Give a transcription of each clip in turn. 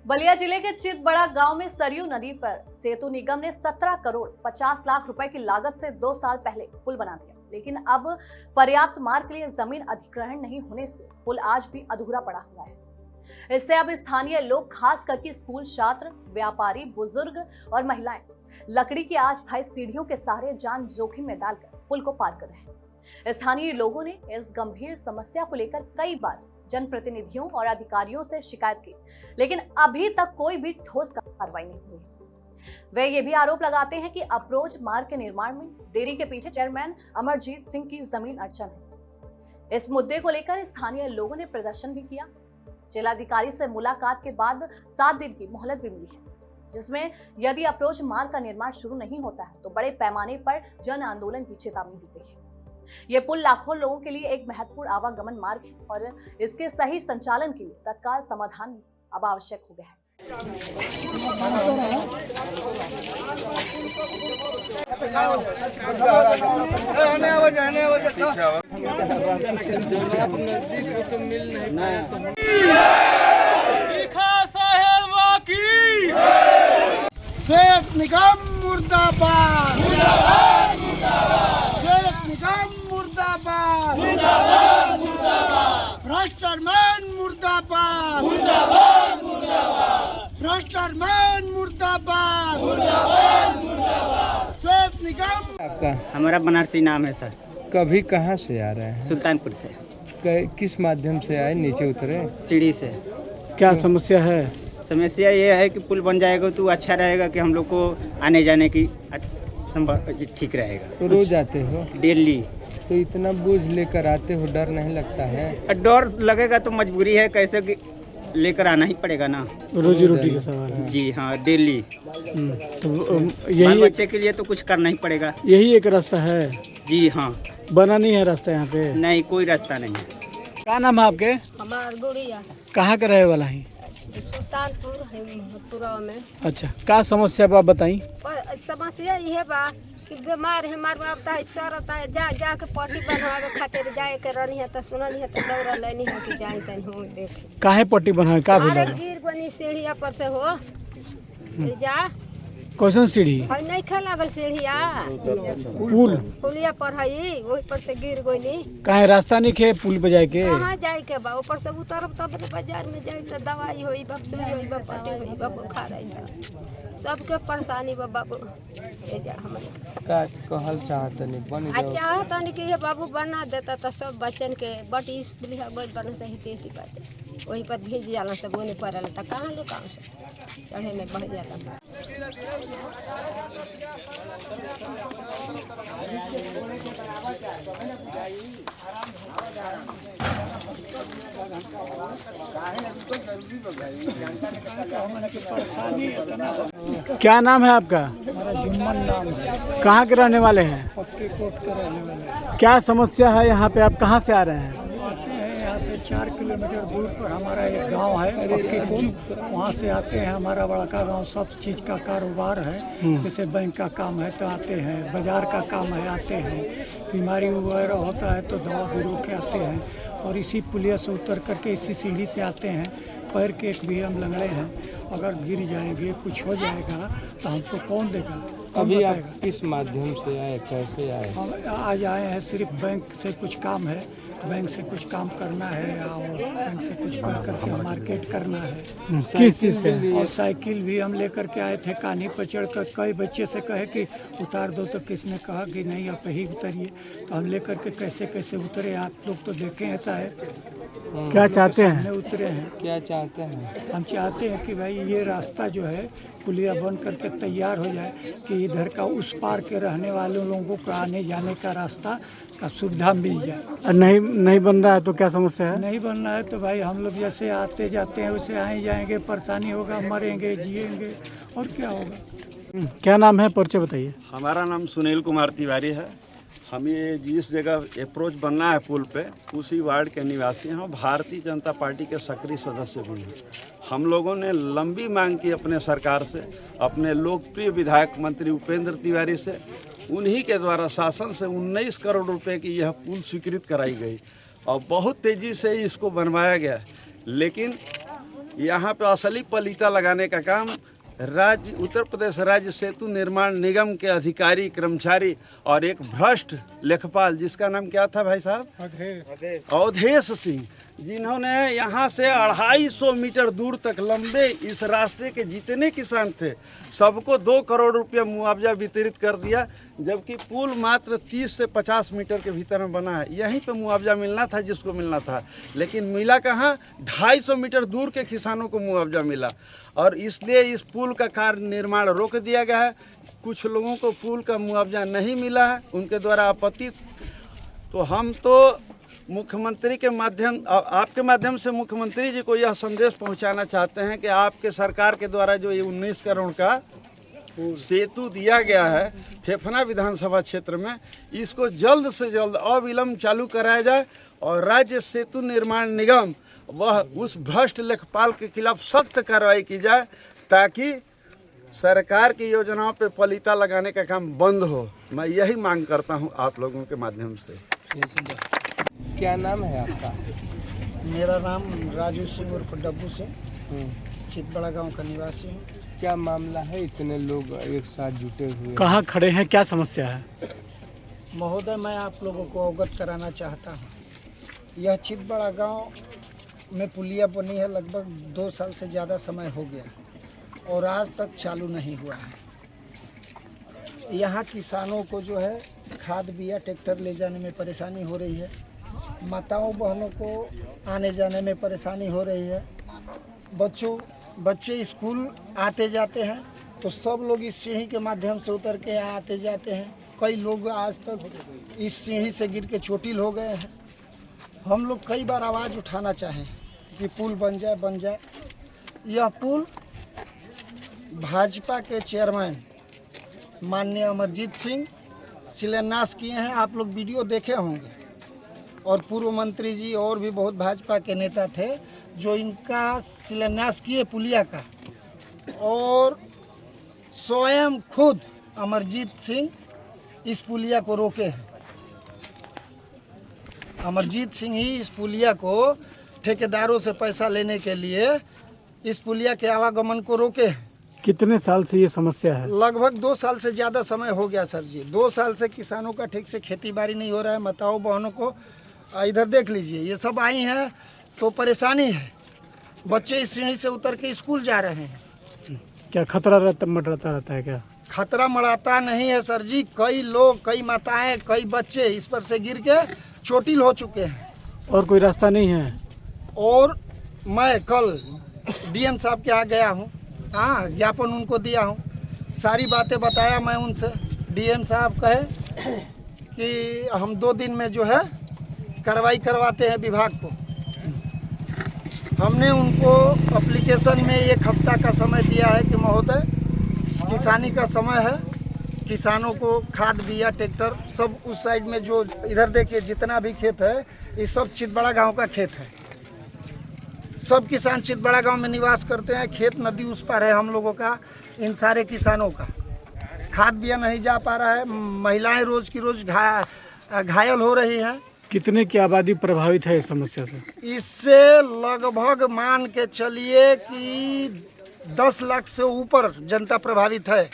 बलिया जिले के चितबड़ा गांव में सरयू नदी पर सेतु निगम ने 17 करोड़ 50 लाख रुपए की लागत से 2 साल पहले पुल बना दिया, लेकिन अब पर्याप्त मार्ग के लिए जमीन अधिग्रहण नहीं होने से पुल आज भी अधूरा पड़ा हुआ है। इससे अब स्थानीय लोग, खास करके स्कूल छात्र, व्यापारी, बुजुर्ग और महिलाएं लकड़ी की अस्थायी सीढ़ियों के सहारे जान जोखिम में डालकर पुल को पार कर रहे हैं। स्थानीय लोगों ने इस गंभीर समस्या को लेकर कई बार जनप्रतिनिधियों और अधिकारियों से शिकायत की, लेकिन अभी तक कोई भी ठोस कार्रवाई नहीं हुई। वे ये भी आरोप लगाते हैं कि अप्रोच मार्ग के निर्माण में देरी के पीछे चेयरमैन अमरजीत सिंह की जमीन अड़चन है। इस मुद्दे को लेकर स्थानीय लोगों ने प्रदर्शन भी किया। जिलाधिकारी से मुलाकात के बाद 7 दिन की मोहलत भी मिली है, जिसमें यदि अप्रोच मार्ग का निर्माण शुरू नहीं होता है तो बड़े पैमाने पर जन आंदोलन की चेतावनी दी गई है। ये पुल लाखों लोगों के लिए एक महत्वपूर्ण आवागमन मार्ग है और इसके सही संचालन के लिए तत्काल समाधान अब आवश्यक हो गया है। सेठ निगम मुर्दाबाद, मुर्दाबाद, मुर्दाबाद। सेठ निगम मुर्दाबाद, मुर्दाबाद, मुर्दाबाद। भ्रष्टाचारमैन मुर्दाबाद, मुर्दाबाद, मुर्दाबाद। भ्रष्टाचारमैन मुर्दाबाद, मुर्दाबाद, मुर्दाबाद। सेठ निगम। आपका हमारा बनारसी नाम है सर। कभी कहाँ से आ रहे हैं? सुल्तानपुर से। किस माध्यम से आए? नीचे उतरे? सीढ़ी से। क्या समस्या है? समस्या ये है कि पुल बन जाएगा तो अच्छा रहेगा कि हम लोग को आने जाने की ठीक रहेगा। तो रोज आते हो? डेली। तो इतना बोझ लेकर आते हो, डर नहीं लगता है? डर लगेगा तो मजबूरी है, कैसे कि लेकर आना ही पड़ेगा ना। रोजी रोटी का सवाल है। जी हाँ, डेली। तो बाल यही बच्चे के लिए तो कुछ करना ही पड़ेगा। यही एक रास्ता है। जी हाँ। बना नहीं है रास्ता यहाँ पे? नहीं, कोई रास्ता नहीं है। क्या नाम है आपके? हमार गुड़िया कहाँ का रहे वाला है? सुल्तानपुर में। अच्छा, क्या समस्या बा बताई? और समस्या ये बा कि बीमार है, मार बाप रहता है, जा जा के पट्टी बनवावे खातिर जाए के रहनी है तो सुननी है तो दौड़ा लेनी है कि जाए तनी हो देखे। काहे पट्टी बनावे? का अरे भेल? गिर बनी सीढ़िया पर से हो जा। कैसन सीढ़ी? है नहीं खा लागल सीढ़िया, पुल पुलिया पर है, वही पर से गिर गई। काहे रास्ता नहीं खे पुल पे जाए के? कहाँ जाए के बा? ऊपर से उतरब तब बाजार में जाए तो दवाई होई बा, सुई होई बा, पट्टी होई बा, बुखार आई बा, सबके परेशानी बा बाबू। ए जा हमारे का कहल चाहते नहीं बन जाओ? अच्छा तनी कि ये बाबू बना देता तो सब बच्चन के बटी स्कूल बना सही तेती बच्चे वही पर भेज जाला, सब ओने पड़ल तो कहाँ लोग काम से चढ़े में बह जाला। क्या नाम है आपका? जुम्मन नाम है। कहाँ के रहने वाले हैं? पक्के कोट का रहने वाले हैं। क्या समस्या है यहाँ पे? आप कहाँ से आ रहे हैं? आते हैं यहाँ से 4 किलोमीटर दूर पर हमारा एक गांव है पक्के कोट, वहाँ से आते हैं। हमारा बड़का गांव सब चीज़ का कारोबार है, जैसे बैंक का काम है तो आते हैं, बाजार का काम है आते हैं, बीमारी वगैरह होता है तो दवा बीरो के आते हैं, और इसी पुलिया से उतर करके इसी सीढ़ी से आते हैं। पैर के एक भी हम लंगड़े हैं, अगर गिर जाएंगे कुछ हो जाएगा तो हमको कौन देगा? कौन अभी आप बताएगा? किस माध्यम से आए, कैसे आए? हम आज आए हैं, सिर्फ बैंक से कुछ काम है, बैंक से कुछ काम करना है और बैंक से कुछ कर करके मार्केट करना है। किस चीज़ से? और साइकिल भी हम लेकर के आए थे, कान्ही पर चढ़ कर कई बच्चे से कहे कि उतार दो तो किसने कहा कि नहीं आप ही उतरिए, तो हम लेकर के कैसे कैसे उतरे। आप लोग तो देखें, ऐसा है। क्या चाहते हमने हैं? उतरे हैं। क्या चाहते हैं? हम चाहते हैं कि भाई ये रास्ता जो है पुलिया बन करके तैयार हो जाए कि इधर का उस पार के रहने वाले लोगों को आने जाने का रास्ता का सुविधा मिल जाए। और नहीं बन रहा है तो क्या समस्या है? नहीं बनना है तो भाई हम लोग जैसे आते जाते हैं वैसे आए जाएंगे, परेशानी होगा, मरेंगे, जिएंगे और क्या होगा। क्या नाम है? परिचय बताइए। हमारा नाम सुनील कुमार तिवारी है। हम ये जिस जगह अप्रोच बनना है पुल पे, उसी वार्ड के निवासी हैं। भारतीय जनता पार्टी के सक्रिय सदस्य भी हैं। हम लोगों ने लंबी मांग की अपने सरकार से, अपने लोकप्रिय विधायक मंत्री उपेंद्र तिवारी से। उन्हीं के द्वारा शासन से 19 करोड़ रुपए की यह पुल स्वीकृत कराई गई और बहुत तेज़ी से इसको बनवाया गया। लेकिन यहाँ पे असली पलीता लगाने का काम राज्य उत्तर प्रदेश राज्य सेतु निर्माण निगम के अधिकारी कर्मचारी और एक भ्रष्ट लेखपाल, जिसका नाम क्या था भाई साहब, अवधेश सिंह, जिन्होंने यहाँ से 250 मीटर दूर तक लंबे इस रास्ते के जितने किसान थे सबको 2 करोड़ रुपया मुआवजा वितरित कर दिया, जबकि पुल मात्र 30 से 50 मीटर के भीतर में बना है। यहीं पे मुआवजा मिलना था जिसको मिलना था, लेकिन मिला कहाँ, 250 मीटर दूर के किसानों को मुआवजा मिला। और इसलिए इस पुल का कार्य निर्माण रोक दिया गया है। कुछ लोगों को पुल का मुआवजा नहीं मिला है, उनके द्वारा आपत्ति। तो हम तो मुख्यमंत्री के माध्यम, आपके माध्यम से मुख्यमंत्री जी को यह संदेश पहुंचाना चाहते हैं कि आपके सरकार के द्वारा जो ये 19 करोड़ का सेतु दिया गया है फेफना विधानसभा क्षेत्र में, इसको जल्द से जल्द अविलंब चालू कराया जाए और राज्य सेतु निर्माण निगम वह उस भ्रष्ट लेखपाल के खिलाफ सख्त कार्रवाई की जाए, ताकि सरकार की योजनाओं पे पलीता लगाने का काम बंद हो। मैं यही मांग करता हूं आप लोगों के माध्यम से। क्या नाम है आपका? मेरा नाम राजू सिंह उर्फ डब्बू सिंह, चितबड़ा गांव का निवासी हूँ। क्या मामला है, इतने लोग एक साथ जुटे हुए? कहाँ खड़े हैं, क्या समस्या है? महोदय, मैं आप लोगों को अवगत कराना चाहता हूँ। यह चितबड़ा गांव में पुलिया बनी है, लगभग 2 साल से ज़्यादा समय हो गया और आज तक चालू नहीं हुआ है। यहाँ किसानों को जो है खाद बिया ट्रैक्टर ले जाने में परेशानी हो रही है, माताओं बहनों को आने जाने में परेशानी हो रही है, बच्चे स्कूल आते जाते हैं तो सब लोग इस सीढ़ी के माध्यम से उतर के आते जाते हैं। कई लोग आज तक इस सीढ़ी से गिर के चोटिल हो गए हैं। हम लोग कई बार आवाज़ उठाना चाहें कि पुल बन जाए। यह पुल भाजपा के चेयरमैन माननीय अमरजीत सिंह शिलान्यास किए हैं, आप लोग वीडियो देखे होंगे, और पूर्व मंत्री जी और भी बहुत भाजपा के नेता थे जो इनका शिलान्यास किए पुलिया का, और स्वयं खुद अमरजीत सिंह इस पुलिया को रोके हैं। अमरजीत सिंह ही इस पुलिया को ठेकेदारों से पैसा लेने के लिए इस पुलिया के आवागमन को रोके हैं। कितने साल से ये समस्या है? लगभग 2 साल से ज़्यादा समय हो गया सर जी। 2 साल से किसानों का ठीक से खेती बाड़ी नहीं हो रहा है। माताओं बहनों को इधर देख लीजिए, ये सब आई हैं तो परेशानी है। बच्चे इस सीढ़ी से उतर के स्कूल जा रहे हैं। क्या खतरा मंडराता रहता है क्या? खतरा मड़ाता नहीं है सर जी। कई लोग, कई माताएं, कई बच्चे इस पर से गिर के चोटिल हो चुके हैं। और कोई रास्ता नहीं है? और मैं कल डीएम साहब के यहाँ गया हूँ, हाँ, ज्ञापन उनको दिया हूँ, सारी बातें बताया मैं उनसे। डीएम साहब कहे कि हम 2 दिन में जो है कार्रवाई करवाते हैं विभाग को। हमने उनको एप्लीकेशन में 1 हफ्ता का समय दिया है कि महोदय किसानी का समय है, किसानों को खाद बिया ट्रैक्टर सब उस साइड में जो इधर देखिए जितना भी खेत है ये सब चितबड़ा गांव का खेत है। सब किसान चितबड़ा गांव में निवास करते हैं। खेत नदी उस पार है हम लोगों का। इन सारे किसानों का खाद बिया नहीं जा पा रहा है। महिलाएं रोज़ की रोज़ घायल हो रही हैं। कितने की आबादी प्रभावित है इस समस्या से? इससे लगभग मान के चलिए कि 10 लाख से ऊपर जनता प्रभावित है।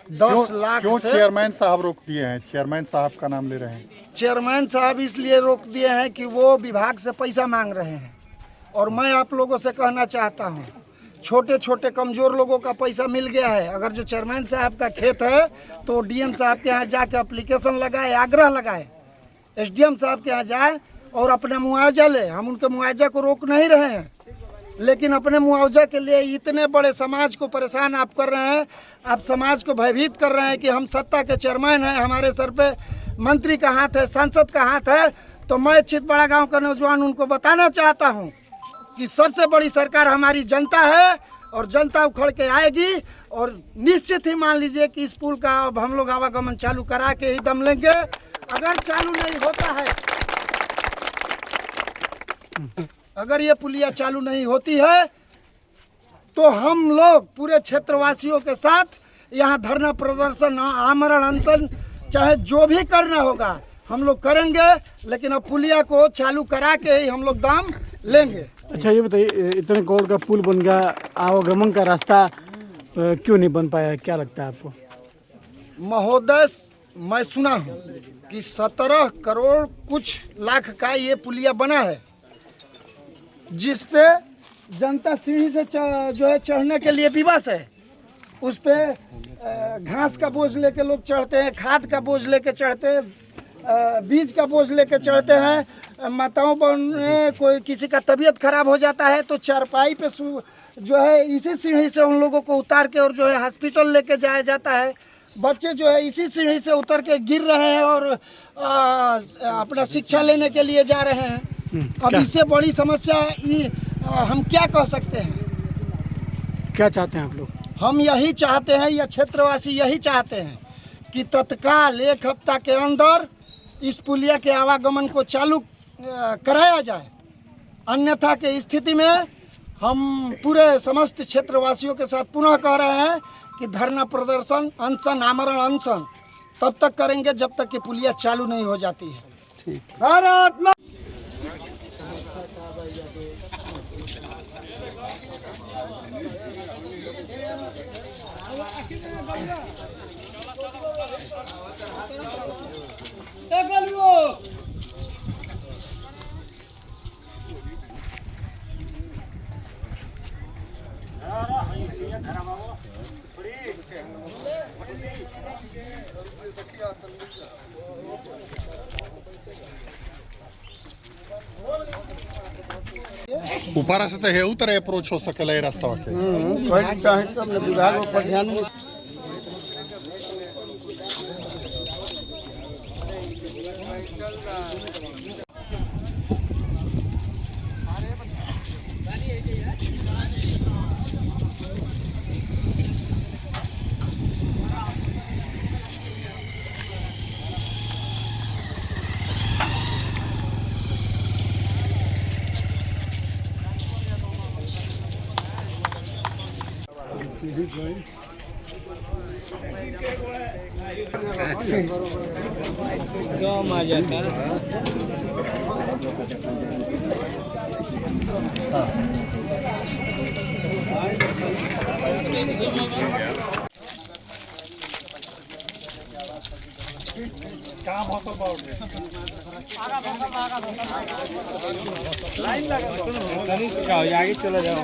10 लाख क्यों से। चेयरमैन साहब रोक दिए हैं? चेयरमैन साहब का नाम ले रहे हैं। चेयरमैन साहब इसलिए रोक दिए हैं कि वो विभाग से पैसा मांग रहे हैं। और मैं आप लोगों से कहना चाहता हूँ, छोटे छोटे कमज़ोर लोगों का पैसा मिल गया है। अगर जो चेयरमैन साहब का खेत है तो डीएम साहब के यहाँ जाके एप्लीकेशन लगाए, आग्रह लगाए, एसडीएम साहब के यहाँ जाए और अपना मुआवजा ले। हम उनके मुआवजा को रोक नहीं रहे हैं, लेकिन अपने मुआवजा के लिए इतने बड़े समाज को परेशान आप कर रहे हैं। आप समाज को भयभीत कर रहे हैं कि हम सत्ता के चेयरमैन हैं, हमारे सर पे मंत्री का हाथ है, सांसद का हाथ है। तो मैं चितबड़ा गांव का नौजवान उनको बताना चाहता हूं कि सबसे बड़ी सरकार हमारी जनता है और जनता उखड़ के आएगी। और निश्चित ही मान लीजिए कि इस पुल का अब हम लोग आवागमन चालू करा के ही दम लेंगे। अगर चालू नहीं होता है, अगर ये पुलिया चालू नहीं होती है तो हम लोग पूरे क्षेत्रवासियों के साथ यहाँ धरना प्रदर्शन, आमरण अनशन, चाहे जो भी करना होगा हम लोग करेंगे। लेकिन अब पुलिया को चालू करा के ही हम लोग दाम लेंगे। अच्छा ये बताइए, इतने करोड़ का पुल बन गया, आवागमन का रास्ता क्यों नहीं बन पाया, क्या लगता है आपको? महोदय, मैं सुना हूँ कि 17 करोड़ कुछ लाख का ये पुलिया बना है, जिस पे जनता सीढ़ी से जो है चढ़ने के लिए विवश है। उस पे घास का बोझ लेके लोग चढ़ते हैं, खाद का बोझ लेके चढ़ते हैं, बीज का बोझ लेके चढ़ते हैं। माताओं बहनों, कोई किसी का तबीयत खराब हो जाता है तो चारपाई पे जो है इसी सीढ़ी से उन लोगों को उतार के और जो है हॉस्पिटल लेके जाया जाता है। बच्चे जो है इसी सीढ़ी से उतर के गिर रहे हैं और अपना शिक्षा लेने के लिए जा रहे हैं। अब इससे बड़ी समस्या हम क्या कह सकते हैं? क्या चाहते हैं आप लोग? हम यही चाहते हैं, या क्षेत्रवासी यही चाहते हैं कि तत्काल 1 हफ्ता के अंदर इस पुलिया के आवागमन को चालू कराया जाए। अन्यथा के स्थिति में हम पूरे समस्त क्षेत्रवासियों के साथ पुनः कह रहे हैं कि धरना प्रदर्शन, अनशन, आमरण अनशन तब तक करेंगे जब तक कि पुलिया चालू नहीं हो जाती है। ठीक। भारत माता। ऊपर से तो है उतर अप्रोच हो सकल है रास्ता के। चाहे तो अपने विभाग पर ध्यान में। दम आ जाता है। काम हासिल पाओगे। आगे चला जाओ।